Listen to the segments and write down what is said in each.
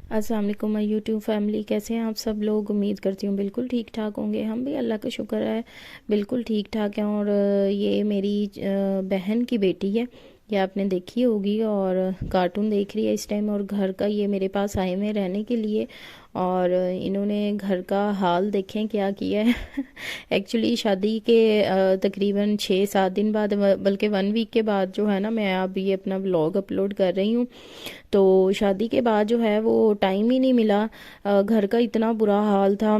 अस्सलाम वालेकुम my YouTube family, कैसे हैं आप सब लोग। उम्मीद करती हूँ बिल्कुल ठीक ठाक होंगे। हम भी अल्लाह का शुक्र है बिल्कुल ठीक ठाक हैं। और ये मेरी बहन की बेटी है, ये आपने देखी होगी और कार्टून देख रही है इस टाइम। और घर का ये मेरे पास आए हुए हैं रहने के लिए, और इन्होंने घर का हाल देखें क्या किया है। एक्चुअली शादी के तकरीबन 6-7 दिन बाद, बल्कि 1 वीक के बाद जो है ना, मैं अब ये अपना व्लॉग अपलोड कर रही हूँ। तो शादी के बाद जो है वो टाइम ही नहीं मिला। घर का इतना बुरा हाल था,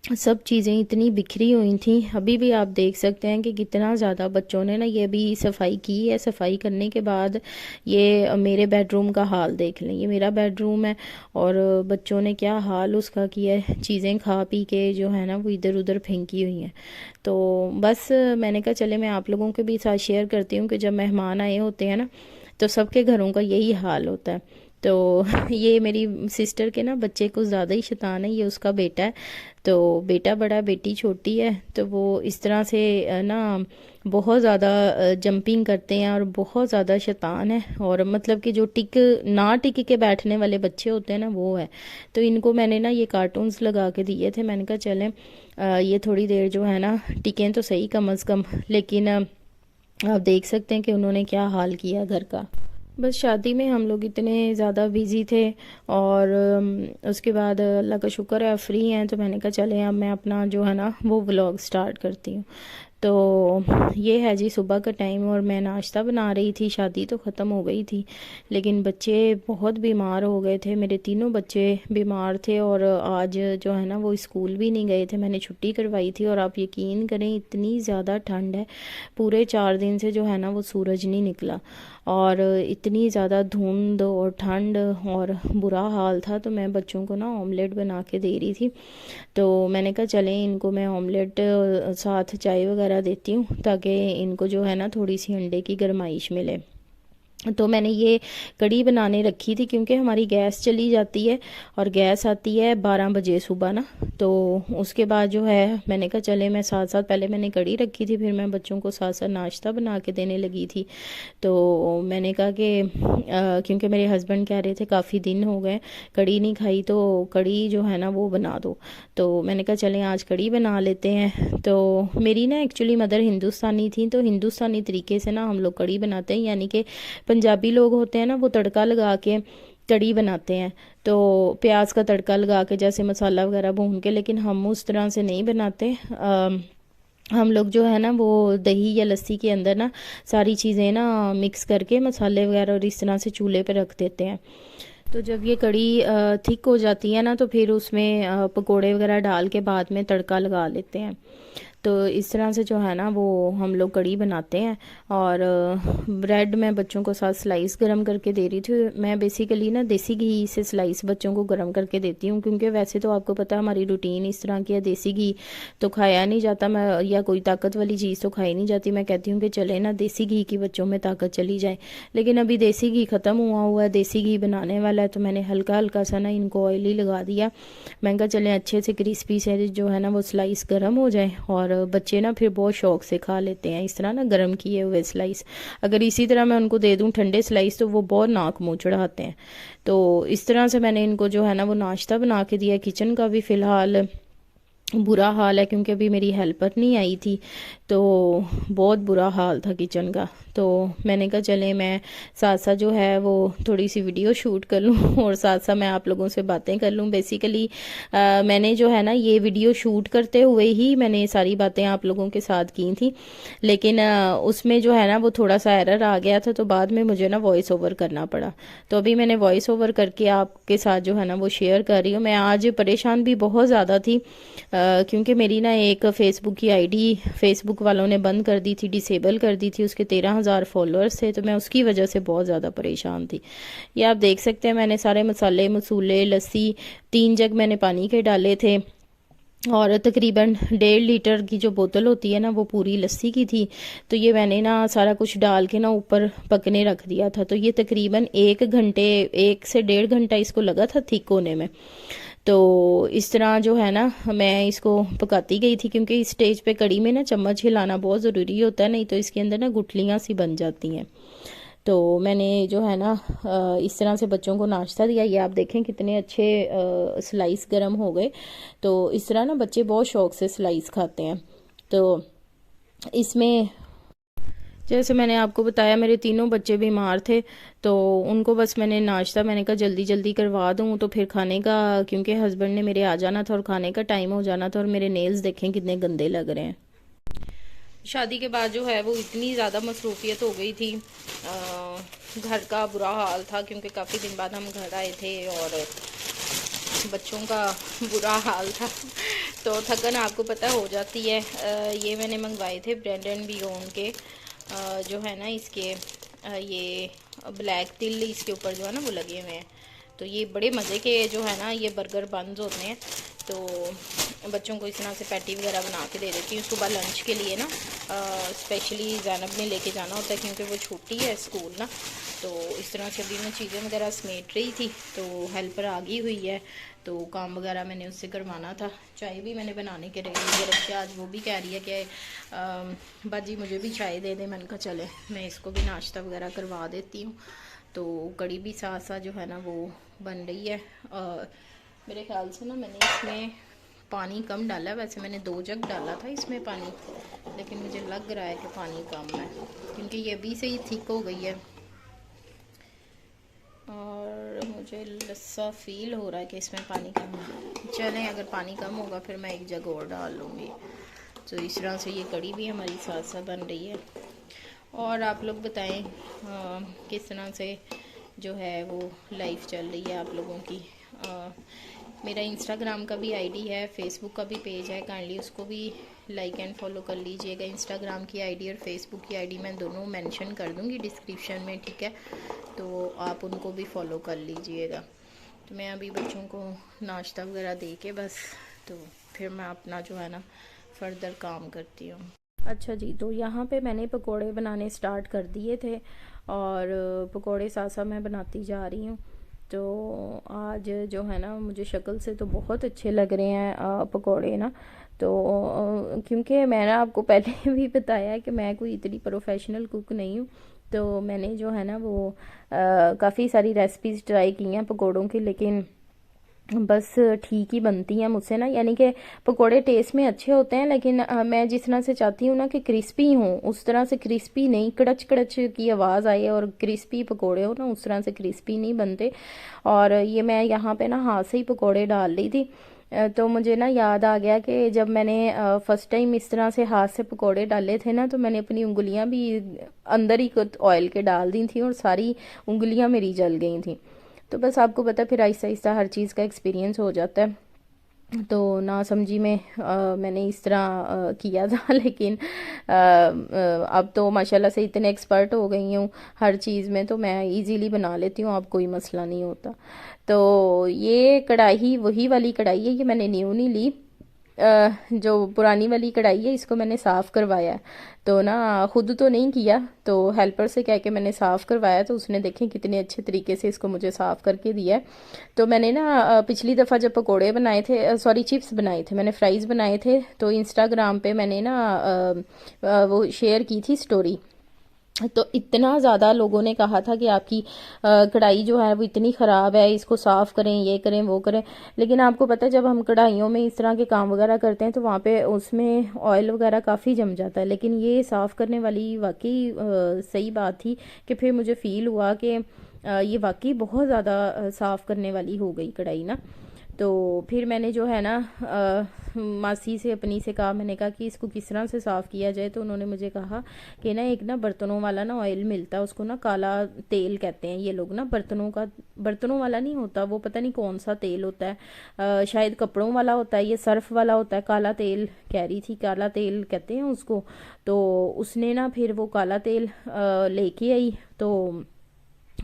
सब चीज़ें इतनी बिखरी हुई थी। अभी भी आप देख सकते हैं कि कितना ज़्यादा बच्चों ने ना ये भी सफाई की है। सफाई करने के बाद ये मेरे बेडरूम का हाल देख लें, ये मेरा बेडरूम है और बच्चों ने क्या हाल उसका किया है। चीज़ें खा पी के जो है ना वो इधर उधर फेंकी हुई हैं। तो बस मैंने कहा चले मैं आप लोगों के भी साथ शेयर करती हूँ कि जब मेहमान आए होते हैं ना, तो सबके घरों का यही हाल होता है। तो ये मेरी सिस्टर के ना बच्चे कुछ ज़्यादा ही शैतान है, ये उसका बेटा है। तो बेटा बड़ा बेटी छोटी है, तो वो इस तरह से ना बहुत ज़्यादा जंपिंग करते हैं और बहुत ज़्यादा शैतान है। और मतलब कि जो टिक के बैठने वाले बच्चे होते हैं ना, वो है। तो इनको मैंने ना ये कार्टून्स लगा के दिए थे। मैंने कहा चलें ये थोड़ी देर जो है ना टिकें तो सही कम अज़ कम। लेकिन आप देख सकते हैं कि उन्होंने क्या हाल किया घर का। बस शादी में हम लोग इतने ज़्यादा बिज़ी थे, और उसके बाद अल्लाह का शुक्र है फ्री हैं। तो मैंने कहा चले अब मैं अपना जो है ना वो व्लॉग स्टार्ट करती हूँ। तो ये है जी सुबह का टाइम, और मैं नाश्ता बना रही थी। शादी तो ख़त्म हो गई थी, लेकिन बच्चे बहुत बीमार हो गए थे। मेरे तीनों बच्चे बीमार थे, और आज जो है ना वो स्कूल भी नहीं गए थे। मैंने छुट्टी करवाई थी, और आप यकीन करें इतनी ज़्यादा ठंड है। पूरे 4 दिन से जो है ना वो सूरज नहीं निकला, और इतनी ज़्यादा धुंध और ठंड और बुरा हाल था। तो मैं बच्चों को ना ऑमलेट बना के दे रही थी। तो मैंने कहा चलें इनको मैं ऑमलेट साथ चाय वगैरह देती हूँ, ताकि इनको जो है ना थोड़ी सी अंडे की गरमाइश मिले। तो मैंने ये कढ़ी बनाने रखी थी, क्योंकि हमारी गैस चली जाती है और गैस आती है 12 बजे सुबह ना। तो उसके बाद जो है मैंने कहा चले मैं साथ साथ, पहले मैंने कढ़ी रखी थी, फिर मैं बच्चों को साथ साथ नाश्ता बना के देने लगी थी। तो मैंने कहा कि क्योंकि मेरे हस्बैंड कह रहे थे काफ़ी दिन हो गए कढ़ी नहीं खाई, तो कढ़ी जो है ना वो बना दो। तो मैंने कहा चलें आज कढ़ी बना लेते हैं। तो मेरी ना एक्चुअली मदर हिंदुस्तानी थी, तो हिंदुस्तानी तरीके से ना हम लोग कढ़ी बनाते हैं, यानी कि पंजाबी लोग होते हैं ना वो तड़का लगा के कढ़ी बनाते हैं। तो प्याज का तड़का लगा के जैसे मसाला वगैरह भून के, लेकिन हम उस तरह से नहीं बनाते। हम लोग जो है ना वो दही या लस्सी के अंदर ना सारी चीज़ें ना मिक्स करके मसाले वगैरह और इस तरह से चूल्हे पे रख देते हैं। तो जब ये कढ़ी थिक हो जाती है ना, तो फिर उसमें पकोड़े वगैरह डाल के बाद में तड़का लगा लेते हैं। तो इस तरह से जो है ना वो हम लोग कढ़ी बनाते हैं। और ब्रेड मैं बच्चों को साथ स्लाइस गरम करके दे रही थी। मैं बेसिकली ना देसी घी से स्लाइस बच्चों को गरम करके देती हूँ, क्योंकि वैसे तो आपको पता है हमारी रूटीन इस तरह की है, देसी घी तो खाया नहीं जाता, मैं या कोई ताकत वाली चीज़ तो खाई नहीं जाती। मैं कहती हूँ कि चले ना देसी घी की बच्चों में ताकत चली जाए। लेकिन अभी देसी घी ख़त्म हुआ है, देसी घी बनाने वाला है, तो मैंने हल्का हल्का सा ना इनको ऑयल ही लगा दिया। मैं कहा चलें अच्छे से क्रिस्पी से जो है ना वो स्लाइस गर्म हो जाए, और बच्चे ना फिर बहुत शौक से खा लेते हैं इस तरह ना गर्म किए हुए स्लाइस। अगर इसी तरह मैं उनको दे दूं ठंडे स्लाइस, तो वो बहुत नाक मुँह चढ़ाते हैं। तो इस तरह से मैंने इनको जो है ना वो नाश्ता बना के दिया। किचन का भी फ़िलहाल बुरा हाल है, क्योंकि अभी मेरी हेल्पर नहीं आई थी, तो बहुत बुरा हाल था किचन का। तो मैंने कहा चले मैं साथ साथ जो है वो थोड़ी सी वीडियो शूट कर लूँ और साथ साथ मैं आप लोगों से बातें कर लूँ। बेसिकली मैंने जो है ना ये वीडियो शूट करते हुए ही मैंने सारी बातें आप लोगों के साथ की थी, लेकिन उसमें जो है ना वो थोड़ा सा एरर आ गया था, तो बाद में मुझे ना वॉइस ओवर करना पड़ा। तो अभी मैंने वॉइस ओवर करके आपके साथ जो है ना वो शेयर कर रही हूँ। मैं आज परेशान भी बहुत ज़्यादा थी, क्योंकि मेरी ना एक फ़ेसबुक की आईडी फेसबुक वालों ने बंद कर दी थी, डिसेबल कर दी थी। उसके 13,000 फॉलोअर्स थे, तो मैं उसकी वजह से बहुत ज़्यादा परेशान थी। ये आप देख सकते हैं मैंने सारे मसाले मसूले लस्सी 3 जग मैंने पानी के डाले थे, और तकरीबन 1.5 लीटर की जो बोतल होती है ना वो पूरी लस्सी की थी। तो ये मैंने ना सारा कुछ डाल के ना ऊपर पकने रख दिया था। तो ये तकरीबन 1 घंटे 1 से 1.5 घंटा इसको लगा था थिक होने में। तो इस तरह जो है ना मैं इसको पकाती गई थी, क्योंकि इस स्टेज पे कड़ी में ना चम्मच हिलाना बहुत ज़रूरी होता है, नहीं तो इसके अंदर ना गुठलियाँ सी बन जाती हैं। तो मैंने जो है ना इस तरह से बच्चों को नाश्ता दिया। ये आप देखें कितने अच्छे स्लाइस गर्म हो गए। तो इस तरह ना बच्चे बहुत शौक से स्लाइस खाते हैं। तो इसमें जैसे मैंने आपको बताया मेरे तीनों बच्चे बीमार थे, तो उनको बस मैंने नाश्ता मैंने कहा जल्दी जल्दी करवा दूँ, तो फिर खाने का, क्योंकि हस्बैंड ने मेरे आ जाना था और खाने का टाइम हो जाना था। और मेरे नेल्स देखें कितने गंदे लग रहे हैं। शादी के बाद जो है वो इतनी ज़्यादा मसरूफियत हो गई थी, घर का बुरा हाल था, क्योंकि काफ़ी दिन बाद हम घर आए थे और बच्चों का बुरा हाल था। तो थकन आपको पता हो जाती है। ये मैंने मंगवाए थे ब्रेंडन बियॉन के, जो है ना इसके ये ब्लैक तिल इसके ऊपर जो है ना वो लगे हुए हैं। तो ये बड़े मज़े के जो है ना ये बर्गर बन्स होते हैं। तो बच्चों को इस तरह से पैटी वगैरह बना के दे देती हूँ सुबह लंच के लिए ना। स्पेशली ज़ैनब ने लेके जाना होता है क्योंकि वो छुट्टी है स्कूल ना। तो इस तरह से अभी मैं चीज़ें वगैरह समेट रही थी, तो हेल्पर आ गई हुई है, तो काम वगैरह मैंने उससे करवाना था। चाय भी मैंने बनाने के लिए रखी, आज वो भी कह रही है कि बाजी मुझे भी चाय दे दे। मैंने कहा चले मैं इसको भी नाश्ता वगैरह करवा देती हूँ। तो कड़ी भी साथ साथ जो है ना वो बन रही है। मेरे ख्याल से ना मैंने इसमें पानी कम डाला है, वैसे मैंने 2 जग डाला था इसमें पानी, लेकिन मुझे लग रहा है कि पानी कम है क्योंकि ये भी सही थिक हो गई है और मुझे लस्सा फील हो रहा है कि इसमें पानी कम है। चलें अगर पानी कम होगा फिर मैं 1 जग और डाल लूँगी। तो इस तरह से ये कड़ी भी हमारी साथ साथ बन रही है। और आप लोग बताएं किस तरह से जो है वो लाइफ चल रही है आप लोगों की। मेरा इंस्टाग्राम का भी आईडी है, फेसबुक का भी पेज है, काइंडली उसको भी लाइक एंड फॉलो कर लीजिएगा। इंस्टाग्राम की आईडी और फेसबुक की आईडी मैं दोनों मेंशन कर दूँगी डिस्क्रिप्शन में, ठीक है, तो आप उनको भी फॉलो कर लीजिएगा। तो मैं अभी बच्चों को नाश्ता वगैरह दे के बस, तो फिर मैं अपना जो है ना फर्दर काम करती हूँ। अच्छा जी, तो यहाँ पे मैंने पकोड़े बनाने स्टार्ट कर दिए थे और पकोड़े साथ साथ मैं बनाती जा रही हूँ। तो आज जो है ना मुझे शक्ल से तो बहुत अच्छे लग रहे हैं पकोड़े ना। तो क्योंकि मैंने आपको पहले भी बताया है कि मैं कोई इतनी प्रोफेशनल कुक नहीं हूँ, तो मैंने जो है ना वो काफ़ी सारी रेसिपीज़ ट्राई की हैं पकोड़ों की, लेकिन बस ठीक ही बनती हैं मुझसे ना। यानी कि पकोड़े टेस्ट में अच्छे होते हैं, लेकिन मैं जिस तरह से चाहती हूँ ना कि क्रिस्पी हों, उस तरह से क्रिस्पी नहीं, कड़च कड़च की आवाज़ आए और क्रिस्पी पकोड़े हो ना, उस तरह से क्रिस्पी नहीं बनते। और ये मैं यहाँ पे ना हाथ से ही पकोड़े डाल रही थी। तो मुझे ना याद आ गया कि जब मैंने फर्स्ट टाइम इस तरह से हाथ से पकोड़े डाले थे ना, तो मैंने अपनी उंगलियां भी अंदर ही ऑयल के डाल दी थी और सारी उंगलियां मेरी जल गई थी। तो बस आपको पता फिर आहिस्ता आहिस्ता हर चीज़ का एक्सपीरियंस हो जाता है। तो ना समझी में मैंने इस तरह किया था लेकिन अब तो माशाल्लाह से इतने एक्सपर्ट हो गई हूँ हर चीज़ में, तो मैं इजीली बना लेती हूँ, अब कोई मसला नहीं होता। तो ये कढ़ाई वही वाली कढ़ाई है, ये मैंने न्यू नहीं ली। जो पुरानी वाली कढ़ाई है इसको मैंने साफ़ करवाया। तो ना खुद तो नहीं किया, तो हेल्पर से कह के मैंने साफ़ करवाया, तो उसने देखें कितने अच्छे तरीके से इसको मुझे साफ़ करके दिया है। तो मैंने ना पिछली दफ़ा जब पकोड़े बनाए थे, सॉरी चिप्स बनाए थे, मैंने फ्राइज़ बनाए थे, तो इंस्टाग्राम पे मैंने ना वो शेयर की थी स्टोरी। तो इतना ज़्यादा लोगों ने कहा था कि आपकी कढ़ाई जो है वो इतनी ख़राब है, इसको साफ़ करें, ये करें वो करें। लेकिन आपको पता है जब हम कढ़ाइयों में इस तरह के काम वगैरह करते हैं तो वहाँ पे उसमें ऑयल वगैरह काफ़ी जम जाता है। लेकिन ये साफ़ करने वाली वाकई सही बात थी कि फिर मुझे फ़ील हुआ कि ये वाकई बहुत ज़्यादा साफ़ करने वाली हो गई कढ़ाई ना। तो फिर मैंने जो है ना मासी से अपनी से कहा, मैंने कहा कि इसको किस तरह से साफ़ किया जाए। तो उन्होंने मुझे कहा कि ना एक ना बर्तनों वाला ना ऑयल मिलता है, उसको ना काला तेल कहते हैं ये लोग ना। बर्तनों वाला नहीं होता वो, पता नहीं कौन सा तेल होता है, शायद कपड़ों वाला होता है, ये सर्फ वाला होता है। काला तेल कह रही थी, काला तेल कहते हैं उसको। तो उसने ना फिर वो काला तेल लेके आई, तो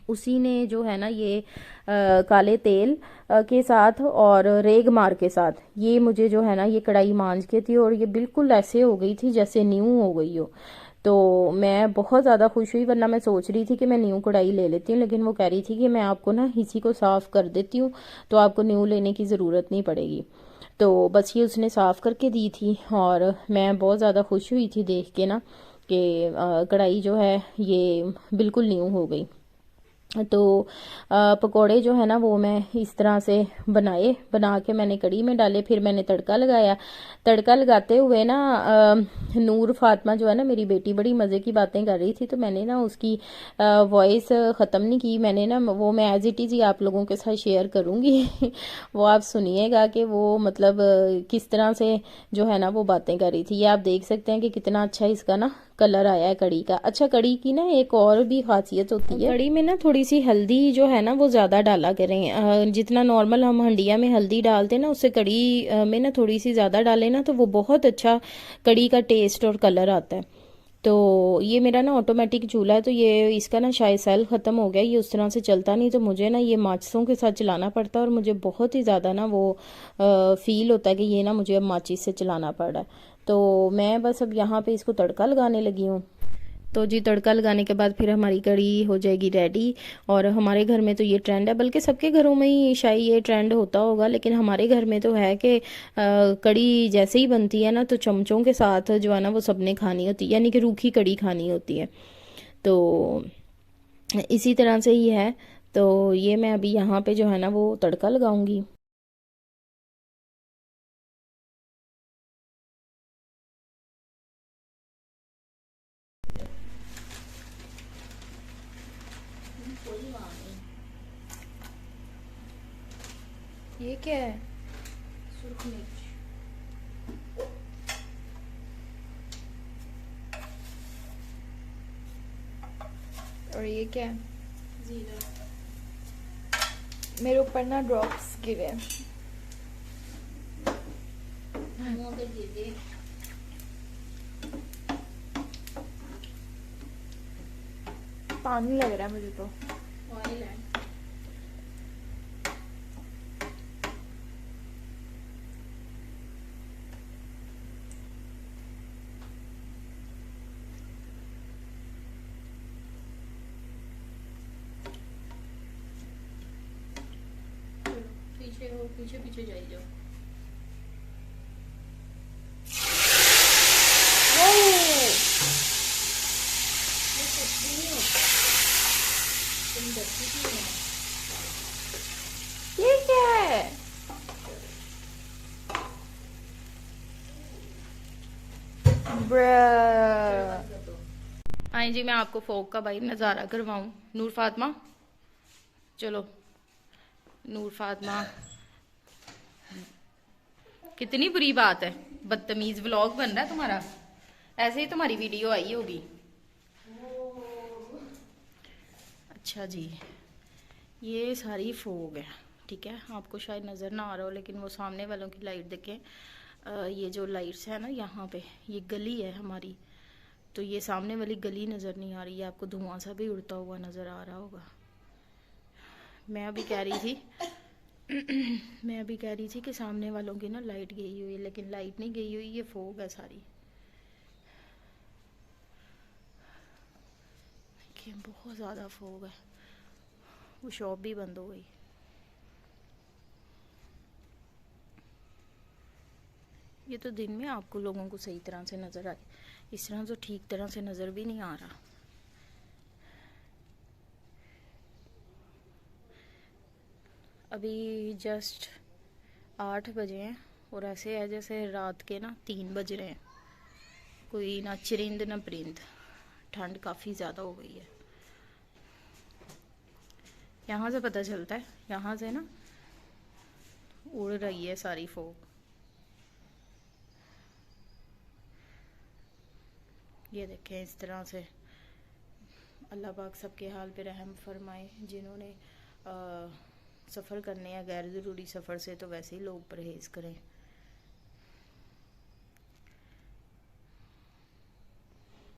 उसी ने जो है ना ये काले तेल के साथ और रेग मार के साथ ये मुझे जो है ना ये कढ़ाई मांज के थी और ये बिल्कुल ऐसे हो गई थी जैसे न्यू हो गई हो। तो मैं बहुत ज़्यादा खुश हुई, वरना मैं सोच रही थी कि मैं न्यू कढ़ाई ले लेती हूँ, लेकिन वो कह रही थी कि मैं आपको ना इसी को साफ़ कर देती हूँ, तो आपको न्यू लेने की ज़रूरत नहीं पड़ेगी। तो बस ये उसने साफ़ करके दी थी और मैं बहुत ज़्यादा खुश हुई थी देख के ना कि कढ़ाई जो है ये बिल्कुल न्यू हो गई। तो पकोड़े जो है ना वो मैं इस तरह से बना के मैंने कढ़ी में डाले, फिर मैंने तड़का लगाया। तड़का लगाते हुए ना नूर फातिमा जो है ना मेरी बेटी, बड़ी मज़े की बातें कर रही थी, तो मैंने ना उसकी वॉइस ख़त्म नहीं की, मैंने ना वो मैं एज इट इज़ ही आप लोगों के साथ शेयर करूँगी वो आप सुनिएगा कि वो मतलब किस तरह से जो है ना वो बातें कर रही थी। ये आप देख सकते हैं कि कितना अच्छा इसका ना कलर आया है कड़ी का। अच्छा, कड़ी की ना एक और भी खासियत होती है, कड़ी में ना थोड़ी सी हल्दी जो है ना वो ज़्यादा डाला करें। जितना नॉर्मल हम हंडिया में हल्दी डालते हैं ना, उससे कड़ी में ना थोड़ी सी ज़्यादा डालें ना तो वो बहुत अच्छा कड़ी का टेस्ट और कलर आता है। तो ये मेरा ना ऑटोमेटिक चूल्हा है, तो ये इसका ना शायद सेल ख़त्म हो गया, ये उस तरह से चलता नहीं, तो मुझे ना ये माचिसों के साथ चलाना पड़ता है और मुझे बहुत ही ज़्यादा ना वो फील होता है कि ये ना मुझे अब माचिस से चलाना पड़ रहा है। तो मैं बस अब यहाँ पे इसको तड़का लगाने लगी हूँ। तो जी तड़का लगाने के बाद फिर हमारी कढ़ी हो जाएगी रेडी। और हमारे घर में तो ये ट्रेंड है, बल्कि सबके घरों में ही शायद ये ट्रेंड होता होगा, लेकिन हमारे घर में तो है कि कढ़ी जैसे ही बनती है ना तो चमचों के साथ जो है ना वो सबने खानी होती है, यानी कि रूखी कढ़ी खानी होती है। तो इसी तरह से ही है। तो ये मैं अभी यहाँ पे जो है ना वो तड़का लगाऊंगी। ये क्या है? सुर्ख मिर्च। और ये क्या है? जीरा। मेरे ऊपर ना ड्रॉप्स गिरे। पानी लग रहा है मुझे तो। ऑयल है। पीछे हो, पीछे पीछे जाई जाओ। ये क्या है? आए जी, मैं आपको फोक का भाई नज़ारा करवाऊं। नूर फातिमा, चलो। नूर फातिमा, कितनी बुरी बात है, बदतमीज व्लॉग बन रहा है तुम्हारा, ऐसे ही तुम्हारी वीडियो आई होगी। अच्छा जी, ये सारी फोग है, ठीक है, आपको शायद नज़र ना आ रहा हो, लेकिन वो सामने वालों की लाइट देखें। ये जो लाइट्स है ना यहाँ पे, ये गली है हमारी, तो ये सामने वाली गली नज़र नहीं आ रही है आपको, धुआं सा भी उड़ता हुआ नज़र आ रहा होगा। मैं अभी कह रही थी मैं अभी कह रही थी कि सामने वालों की ना लाइट गई हुई है, लेकिन लाइट नहीं गई हुई, ये फोग है सारी। देखिए बहुत ज़्यादा फोग है। वो शॉप भी बंद हो गई। ये तो दिन में आपको लोगों को सही तरह से नज़र आए, इस तरह तो ठीक तरह से नज़र भी नहीं आ रहा। अभी जस्ट 8 बजे हैं और ऐसे है जैसे रात के ना 3 बज रहे हैं। कोई ना चरिंद ना परिंद, ठंड काफ़ी ज़्यादा हो गई है। यहाँ से पता चलता है, यहाँ से ना उड़ रही है सारी फोग। ये देखें, इस तरह से अल्लाह पाक सबके हाल पे रहम फरमाए। जिन्होंने सफ़र करने या गैर ज़रूरी सफ़र से, तो वैसे ही लोग परहेज़ करें।